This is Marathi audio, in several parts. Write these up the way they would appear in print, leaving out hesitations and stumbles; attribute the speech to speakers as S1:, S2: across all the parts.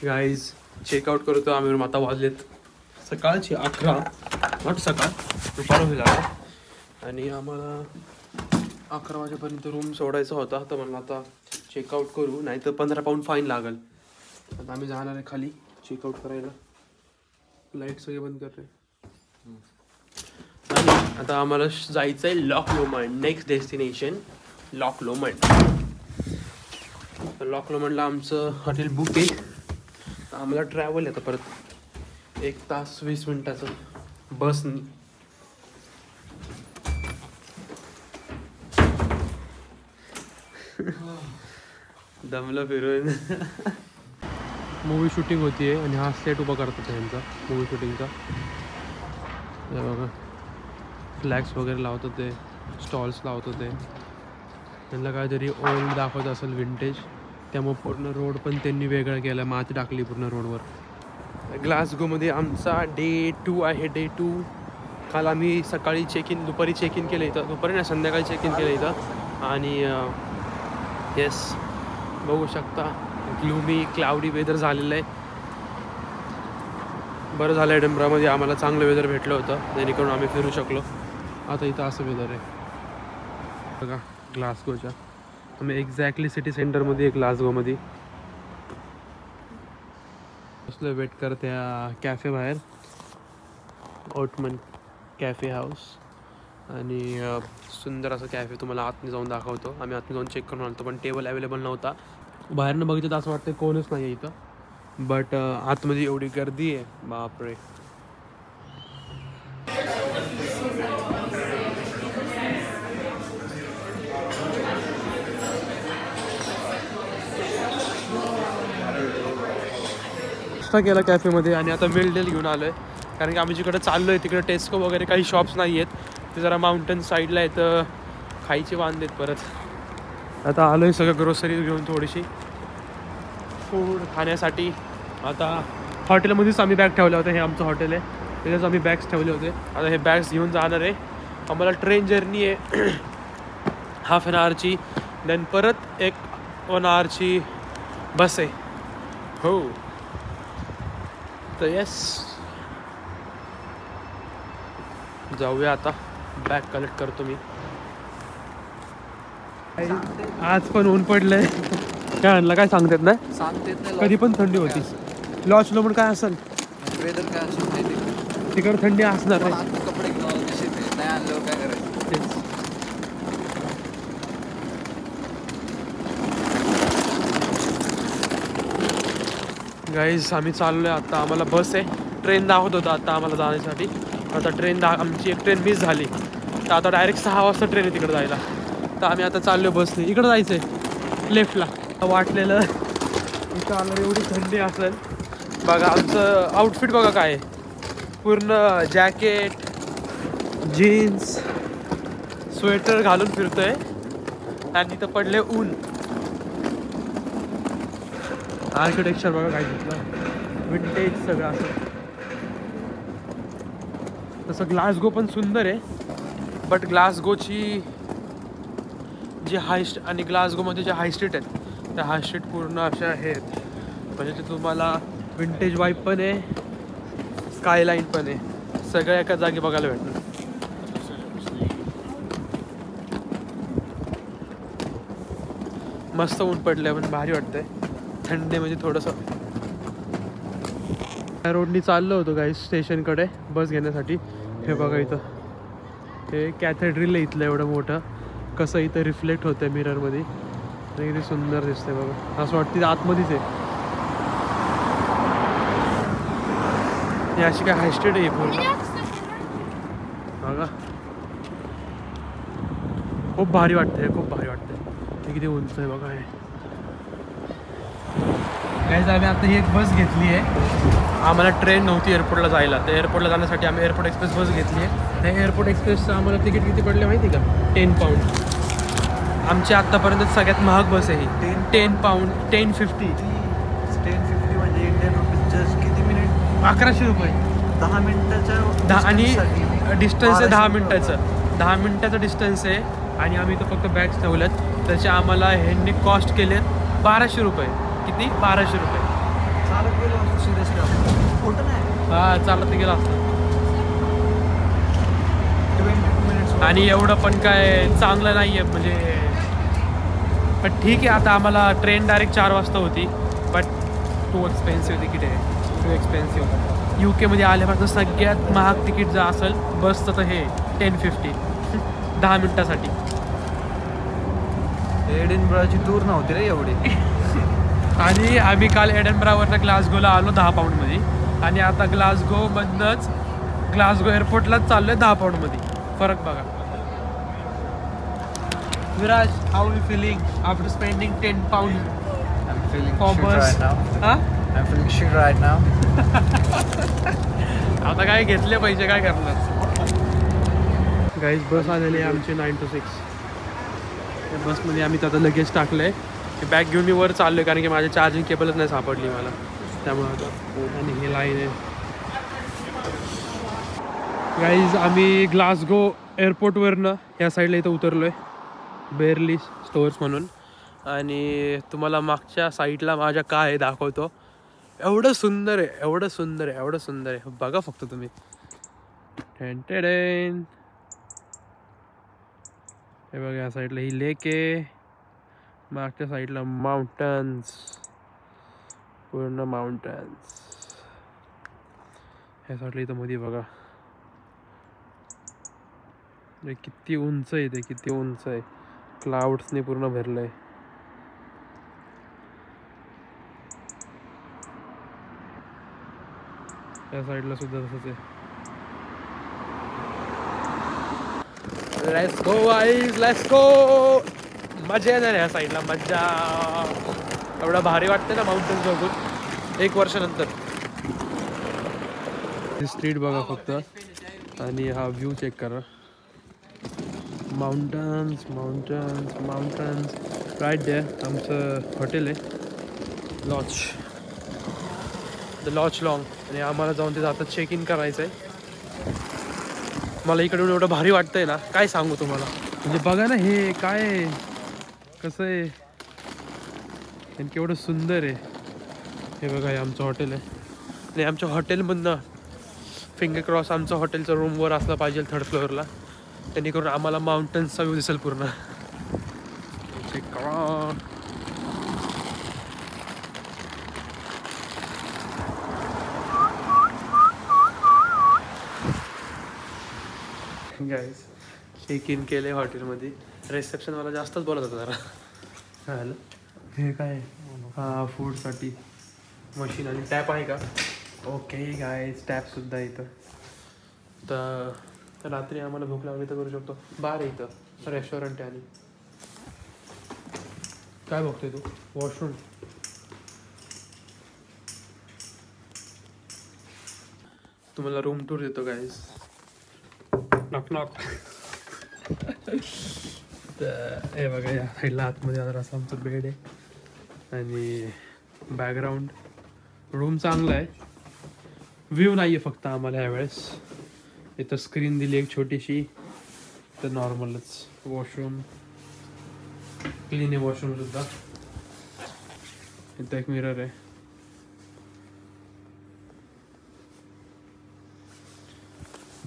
S1: गाईज चेकआउट करतो आम्ही. आता वाजलेत सकाळची 11, नॉट सकाळ, दुपार होईल आता. आणि आम्हाला 11 वाजेपर्यंत रूम सोडायचा होता. तर म्हणलं आता चेकआउट करू, नाही तर 15 पाऊंड फाईन लागेल. आता आम्ही जाणार आहे खाली चेकआउट करायला. लाईट सगळे बंद करते. आणि आता आम्हाला जायचं आहे Loch Lomond. Next destination Loch Lomond. Loch लोमंडला आमचं हॉटेल बुक आहे. आम्हाला ट्रॅव्हल आहे आता परत 1 तास 20 मिनिटाचं बसनी. दमलं फिरून. मूवी शूटिंग होती आहे आणि हा सेट उभा करतात यांचा मूवी शूटिंगचा. बघा फ्लॅग्स वगैरे लावतात ते, स्टॉल्स लावतात ते. त्यांना काहीतरी ओल्ड दाखवत असेल, विंटेज. त्यामुळे पूर्ण रोड पण त्यांनी वेगळं केलं, माती टाकली पूर्ण रोडवर. ग्लासगोमध्ये आमचा डे 2 आहे. डे 2 काल आम्ही सकाळी दुपारी चेक इन केलं इथं. दुपारी नाही, संध्याकाळी चेक इन केलं इथं. आणि येस बघू शकता ग्लूमी क्लाउडी वेदर झालेलं आहे. बरं झालं एडिनबरामध्ये आम्हाला चांगलं वेदर भेटलं होतं, जेणेकरून आम्ही फिरू शकलो. आता इथं असं वेदर आहे बघा ग्लासगोच्या. आम्ही एक्झॅक्टली सिटी सेंटरमध्ये आहे ग्लासगोमध्ये. बसलो वेट करते कॅफे बाहेर, ओटमन कॅफे हाऊस. आणि सुंदर असं कॅफे तुम्हाला आतमध्ये जाऊन दाखवतो. आम्ही आतमध्ये जाऊन चेक करून आलो पण टेबल अवेलेबल नव्हता. बाहेरनं बघितलं तर असं वाटतं कोणच नाही आहे इथं. बट आतमध्ये एवढी गर्दी आहे, बापरे. केला कॅफेमध्ये. आणि आता मिलडेल घेऊन आलो आहे, कारण की आम्ही जिकडे चाललो आहे तिकडे टेस्को वगैरे काही शॉप्स नाही आहेत. ते जरा माउंटन साईडला आहेत, खायचे वांदे आहेत परत. आता आलो आहे सगळं ग्रोसरी घेऊन, थोडीशी फूड खाण्यासाठी. आता हॉटेलमध्येच आम्ही बॅग ठेवले होते. हे आमचं हॉटेल आहे, त्याच्याच आम्ही बॅग्स ठेवले होते. आता हे बॅग्स घेऊन जाणार आहे. आम्हाला ट्रेन जर्नी आहे हाफ एन आवरची. देन परत 1 आवरची बस आहे. हो तर येस जाऊया आता. बॅग कलेक्ट करतो मी. आज पण ऊन पडलंय. काय आणलं काय सांगतात नाही, कधी पण थंडी होती. लॉज लोमंड काय असेल
S2: वेदर काय असेल
S1: तिकडे थंडी असणार आहे.
S2: कपडे नाही आणलं काय करायचं.
S1: गाईज आम्ही चाललोय आता. आम्हाला बस आहे, ट्रेन दाखवत होता आता आम्हाला जाण्यासाठी. आता आमची एक ट्रेन मिस झाली, तर आता डायरेक्ट 6 वाजता ट्रेन आहे तिकडे जायला. तर आम्ही आता चाललो बसने. इकडं जायचं आहे लेफ्टला. वाटलेलं इथं आलं एवढी थंडी असेल. बघा आमचं आउटफिट बघा काय आहे, पूर्ण जॅकेट, जीन्स, स्वेटर घालून फिरतोय. आणि इथं पडले ऊन. आर्किटेक्चर बघा काय घेतलं, विंटेज सगळं असं. तसं ग्लासगो पण सुंदर आहे, बट ग्लासगोची जी आणि ग्लासगोमध्ये जे हाय स्ट्रीट आहेत, त्या हाय स्ट्रीट पूर्ण अशा आहेत. म्हणजे ते तुम्हाला विंटेज वाईब पण आहे, स्कायलाईन पण आहे, सगळ्या एका जागी बघायला भेटणार. मस्त ऊन पडलंय पण भारी वाटतंय. थंडी म्हणजे थोडंसं. त्या रोडनी चाललो होतो काही स्टेशनकडे बस घेण्यासाठी. हे बघा इथं हे कॅथेड्रिल आहे इथलं एवढं मोठं. कसं इथं रिफ्लेक्ट होतं मिररमध्ये, किती सुंदर दिसतंय बघा. असं वाटतं आतमध्येच आहे. हे अशी काय हायस्टेड आहे पूर्ण बघा. खूप भारी वाटतंय, खूप भारी वाटतंय. किती उंच आहे बघा हे. गाईज आम्ही आता ही एक बस घेतली आहे. आम्हाला ट्रेन नव्हती एअरपोर्टला जायला, तर एअरपोर्टला जाण्यासाठी आम्ही एअरपोर्ट एक्सप्रेस बस घेतली आहे. त्या एअरपोर्ट एक्सप्रेसचं आम्हाला तिकीट किती पडले माहिती का? 10 पाऊंड. आमची आत्तापर्यंत सगळ्यात महाग बस आहे ही. 10 पाऊंड 1050
S2: म्हणजे इंडियन रुपीज. किती मिनिट?
S1: 1100 रुपये.
S2: 10 मिनिटाच्या
S1: आणि डिस्टन्स आहे 10 मिनिटाचं. 10 मिनिटाचं डिस्टन्स आहे. आणि आम्ही इथं फक्त बॅग्स ठेवल्यात. त्याचे आम्हाला ह्यांनी कॉस्ट केले 1200 रुपये. किती? 1200 रुपये.
S2: खोटं नाही.
S1: हा चालत गेला असता.
S2: 22 मिनिट्स.
S1: आणि एवढं पण काय चांगलं नाही आहे म्हणजे. पण ठीक आहे, आता आम्हाला ट्रेन डायरेक्ट 4 वाजता होती. बट टू एक्सपेन्सिव्ह तिकीट आहे, टू एक्सपेन्सिव्ह. UK मध्ये आल्यापासून सगळ्यात महाग तिकीट जर असेल बसचं तर हे 1050 10 मिनिटासाठी.
S2: एडिनबराची टूर नव्हती रे एवढी.
S1: आणि आम्ही काल एडनबरावरनं ग्लासगोला आलो 10 पाऊंडमध्ये. आणि आता ग्लासगोमधनंच ग्लासगो एअरपोर्टलाच चाललो आहे 10 पाऊंडमध्ये. फरक बघा. Viraj, how you feeling after spending 10 pounds
S2: I'm feeling
S1: for
S2: shit
S1: bus?
S2: right now.
S1: हां
S2: I'm feeling shit right now.
S1: आता काय घेतले पैसे काय करणार. गाईज बस आलेली आहे आमची 9 to 6. त्या बसमध्ये आम्ही आता लगेच टाकलं आहे. बॅग घेऊन मी वर चाललो आहे कारण की माझी चार्जिंग केबलच नाही सापडली मला. त्यामुळे आता आणि ही लाईन आहे. गाईज आम्ही ग्लासगो एअरपोर्टवरनं या साईडला इथं उतरलो आहे, बेअरली स्टोअर्स म्हणून. आणि तुम्हाला मागच्या साईडला माझ्या काय आहे दाखवतो. एवढं सुंदर आहे, एवढं सुंदर आहे, एवढं सुंदर आहे. बघा फक्त तुम्ही. टेन हे बघा, या साईडला ही लेक आहे, मागच्या साईडला माउंटन्स, पूर्ण माउंटन्स. ह्या साईडला इथं मध्ये बघा किती उंच आहे ते, किती उंच आहे. क्लाउड्सने पूर्ण भरलंय. त्या साईडला सुद्धा तसंच आहे. Let's go guys, let's go. मजा येणार ह्या साईडला, मजा. एवढा भारी वाटते ना माउंटन्स बघून 1 वर्षानंतर. स्ट्रीट बघा फक्त आणि हा व्ह्यू चेक करा. Mountains mountains mountains. Right there आमचं हॉटेल आहे, लॉज, द लॉज लॉंग. आणि आम्हाला जाऊन तिथं आता चेक इन करायचं आहे. मला इकडून एवढं भारी वाटतंय ना, काय सांगू तुम्हाला. म्हणजे बघा ना हे काय कसं आहे आणि केवढं सुंदर आहे. हे बघा, हे आमचं हॉटेल आहे. आणि आमच्या हॉटेलमधनं फिंगर क्रॉस आमचं हॉटेलचं रूमवर असलं पाहिजे 3rd फ्लोअरला. त्यांनी करून आम्हाला माउंटन्सचा व्ह्यू दिसेल पूर्ण. चेक करा. गाईज चेक इन केले हॉटेलमध्ये. रिसेप्शनवाला जास्तच बोलत होता जरा. काय झालं? हे काय? हां, फूडसाठी मशीन आणि टॅप आहे का? ओके गाईज, टॅपसुद्धा इथं. तर रात्री आम्हाला भूक लागली तर करू शकतो. बार आहे इथं, रेस्टॉरंट आहे. आणि काय बघतोय तू? वॉशरूम. तुम्हाला रूम टूर देतो गाईज. Knock knock. तर हे बघा, या साईडला आतमध्ये असा आमचं बेड आहे आणि बॅकग्राऊंड. रूम चांगला आहे, व्ह्यू नाही आहे फक्त आम्हाला यावेळेस. इथं स्क्रीन दिली एक छोटीशी, तर नॉर्मलच. वॉशरूम क्लीन आहे, वॉशरूमसुद्धा. इथं एक मिरर आहे.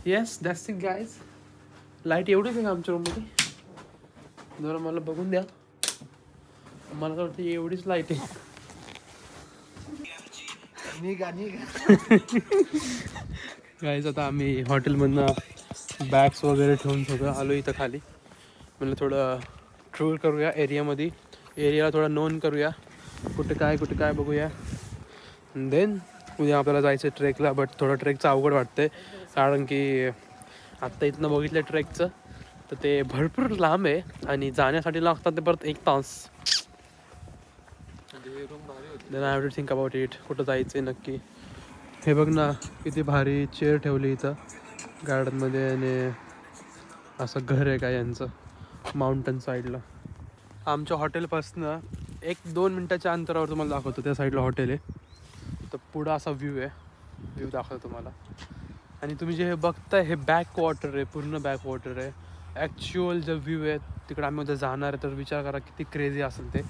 S1: Yes, that's it guys. Light एवढीच आहे का आमच्या रूममध्ये? जरा मला बघून द्या. मला तर वाटतं एवढीच लाईट आहे. गाईज आता आम्ही हॉटेलमधनं बॅग्स वगैरे ठेवून सगळं आलो इथं खाली. म्हणलं थोडं ट्रोल करूया एरियामध्ये, एरियाला थोडा नोन करूया, कुठे काय बघूया. देन उद्या आपल्याला जायचं ट्रेकला. बट थोडं ट्रेकचं अवघड वाटतंय कारण की आत्ता इथनं बघितलं ट्रेकचं तर ते भरपूर लांब आहे आणि जाण्यासाठी लागतात ते परत 1 तास. Then I have to think about it, कुठं जायचं आहे नक्की. हे बघ ना किती भारी चेअर ठेवली इथं गार्डनमध्ये. आणि असं घर आहे का यांचं माउंटन साईडला. आमच्या हॉटेलपासनं 1-2 मिनटाच्या अंतरावर तुम्हाला दाखवतो. त्या साईडला हॉटेल आहे, तर पुढं असा व्ह्यू आहे. व्ह्यू दाखवतो तुम्हाला. आणि तुम्ही जे हे बघताय हे बॅक वॉटर आहे, पूर्ण बॅक वॉटर आहे. ॲक्च्युअल जो व्ह्यू आहे तिकडे आम्ही उद्या जाणार आहे, तर विचार करा किती क्रेझी असेल ते.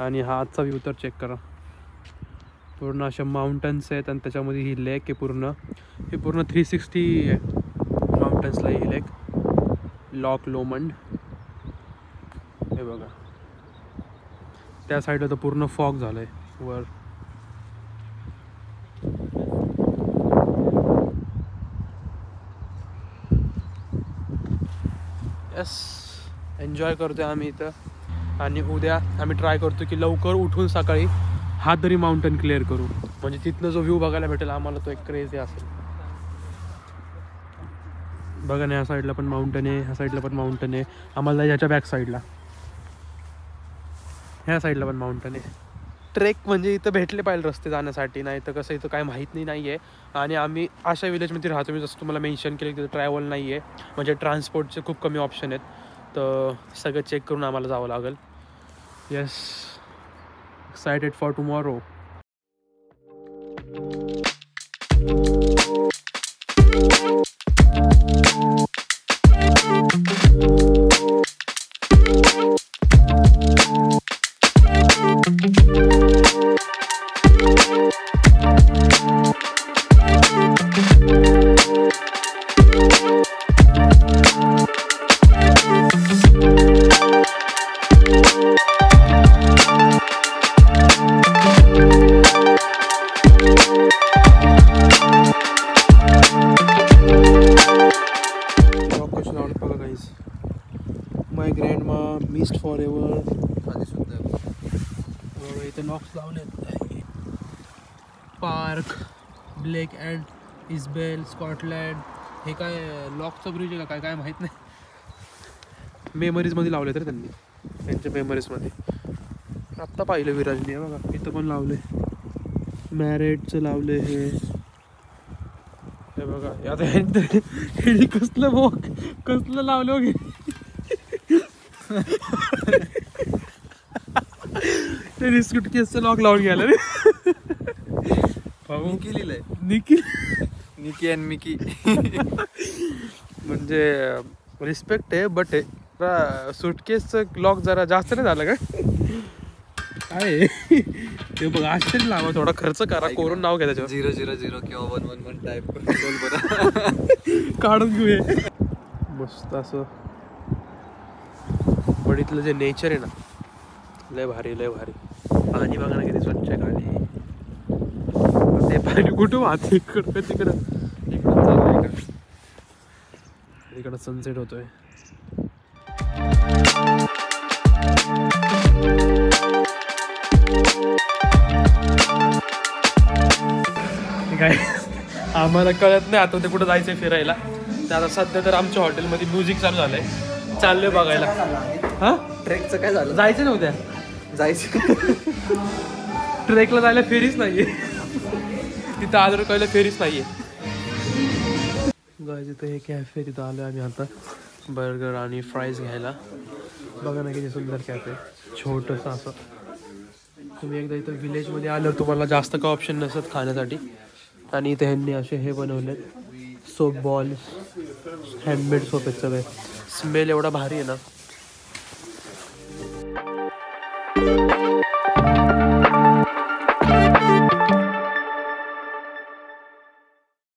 S1: आणि हा आजचा व्ह्यू तर चेक करा. पूर्ण अशा माउंटन्स आहेत आणि त्याच्यामध्ये ही लेक आहे पूर्ण. हे पूर्ण 360 माउंटन्सला ही लेक. लॉक लोमंड हे बघा. त्या साईडला तर पूर्ण फॉग झालं आहे वर. यस, एन्जॉय करतो आहे आम्ही इथं. आणि उद्या आम्ही ट्राय करतो की लवकर उठून सकाळी हा तरी माउंटन क्लिअर करू, म्हणजे तिथनं जो व्ह्यू बघायला भेटेल आम्हाला तो एक क्रेझी असेल. बघा ना, ह्या साईडला पण माउंटन आहे, ह्या साईडला पण माउंटन आहे. आम्हाला ह्याच्या बॅक साईडला, ह्या साईडला पण माउंटन आहे. ट्रेक म्हणजे इथं भेटले पाहिजे रस्ते जाण्यासाठी, नाही तर कसं इथं काय माहीत नाही आहे. आणि आम्ही अशा विलेजमध्ये राहतो, मी जसं तुम्हाला मेन्शन केलं की तिथं ट्रॅव्हल नाही आहे, म्हणजे ट्रान्सपोर्टचे खूप कमी ऑप्शन आहेत. तर सगळं चेक करून आम्हाला जावं लागेल. Yes, excited for tomorrow. My grandma missed forever. इथे लॉक्स लावलेत. Park, Blake and Isobel, Scotland. हे काय लॉकचा ब्रिज आहे का काय काय माहीत नाही. मेमरीजमध्ये लावले तर त्यांनी, त्यांच्या मेमरीजमध्ये. आत्ता पाहिलं विराजने बघा, इथं पण लावले. मॅरेटचं लावले हे बघा. आता हे कसलं वॉक कसलं लावलं वगैरे. ते बिस्कुट केसचं लॉक लावून गेलं रे.
S2: निकी लिहिलंय. निकी अँड मिकी.
S1: म्हणजे रिस्पेक्ट आहे, बट सुटकेसचं लॉक जरा जास्त नाही झालं का काय. ते बघ आश्चर्य लावा, थोडा खर्च करा, कोरून नाव घ्या त्याच्यावर.
S2: 000 किंवा 111 टाईप
S1: काढून घेऊया मस्त असं. पण इथलं जे नेचर आहे ना, लय भारी लय भारी. पाणी बघा ना किती स्वच्छ आहे खाली. ते पाणी कुठं वाहते इकडं तिकडं. इकडं चाललंय का, इकडं सनसेट होतोय. काय आम्हाला कळत नाही आता ते कुठं जायचंय फिरायला. तर आता सध्या तर आमच्या हॉटेलमध्ये म्युझिक चालू झालंय, चाललंय बघायला. हा,
S2: ट्रेकचं काय झालं?
S1: जायचं नव्हत्या,
S2: जायचं.
S1: ट्रेकला जायला फेरीच नाहीये. तिथं आलं कळलं फेरीच नाहीये. गायचं तर हे कॅफे, तिथं आलो आम्ही आता बर्गर आणि फ्राईज घ्यायला. बघा ना किती सुंदर कॅफे, छोटंसं असं. तुम्ही एकदा इथं विलेजमध्ये आल्यावर तुम्हाला जास्त काय ऑप्शन नसत खाण्यासाठी. आणि इथे ह्यांनी असे हे बनवलेत सोप बॉल्स, हँडमेड सोप आहेत सगळे. स्मेल एवढा भारी आहे ना.